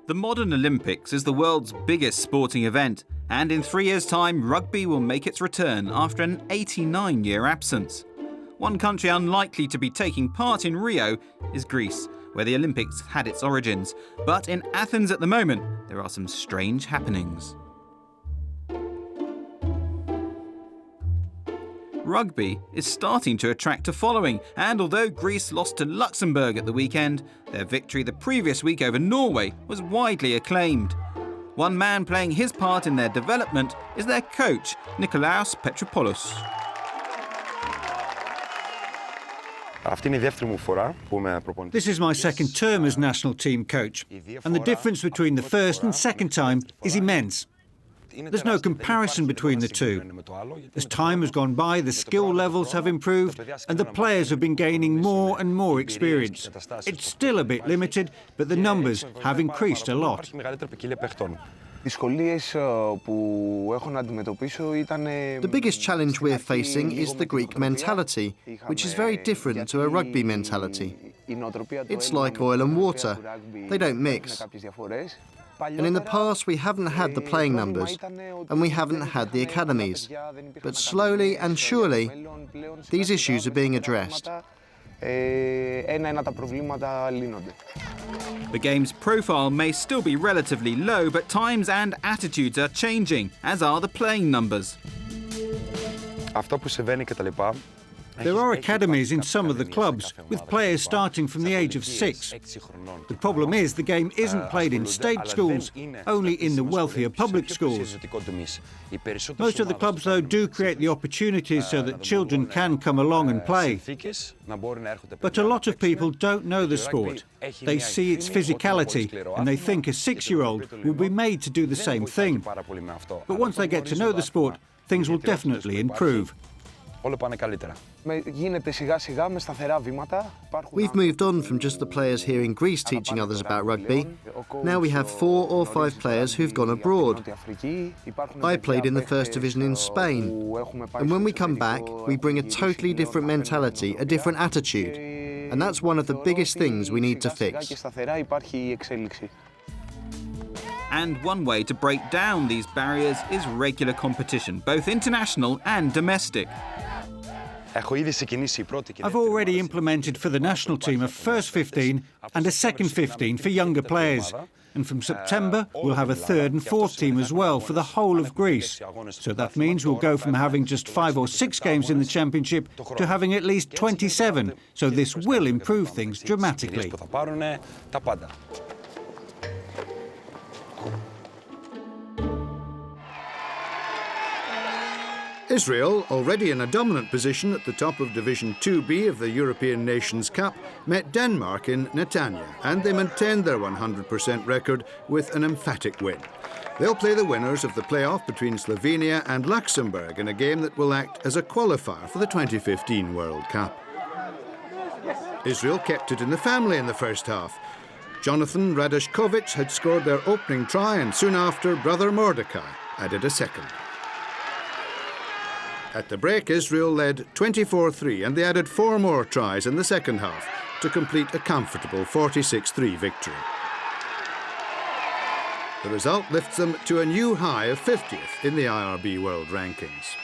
The modern Olympics is the world's biggest sporting event, and in 3 years' time, rugby will make its return after an 89-year absence. One country unlikely to be taking part in Rio is Greece, where the Olympics had its origins. But in Athens at the moment, there are some strange happenings. Rugby is starting to attract a following, and although Greece lost to Luxembourg at the weekend, their victory the previous week over Norway was widely acclaimed. One man playing his part in their development is their coach, Nikolaos Petropoulos. This is my second term as national team coach, and the difference between the first and second time is immense. There's no comparison between the two. As time has gone by, the skill levels have improved and the players have been gaining more and more experience. It's still a bit limited, but the numbers have increased a lot. The biggest challenge we're facing is the Greek mentality, which is very different to a rugby mentality. It's like oil and water. They don't mix. And in the past, we haven't had the playing numbers, and we haven't had the academies. But slowly and surely, these issues are being addressed. The game's profile may still be relatively low, but times and attitudes are changing, as are the playing numbers. There are academies in some of the clubs, with players starting from the age of 6. The problem is the game isn't played in state schools, only in the wealthier public schools. Most of the clubs, though, do create the opportunities so that children can come along and play. But a lot of people don't know the sport. They see its physicality, and they think a 6-year-old will be made to do the same thing. But once they get to know the sport, things will definitely improve. We've moved on from just the players here in Greece teaching others about rugby. Now we have 4 or 5 players who've gone abroad. I played in the first division in Spain. And when we come back, we bring a totally different mentality, a different attitude. And that's one of the biggest things we need to fix. And one way to break down these barriers is regular competition, both international and domestic. I've already implemented for the national team a first 15 and a second 15 for younger players. And from September, we'll have a third and fourth team as well for the whole of Greece. So that means we'll go from having just 5 or 6 games in the championship to having at least 27. So this will improve things dramatically. Israel, already in a dominant position at the top of Division 2B of the European Nations Cup, met Denmark in Netanya, and they maintained their 100% record with an emphatic win. They'll play the winners of the playoff between Slovenia and Luxembourg in a game that will act as a qualifier for the 2015 World Cup. Israel kept it in the family in the first half. Jonathan Radishkovic had scored their opening try, and soon after, brother Mordecai added a second. At the break, Israel led 24-3, and they added 4 more tries in the second half to complete a comfortable 46-3 victory. The result lifts them to a new high of 50th in the IRB World Rankings.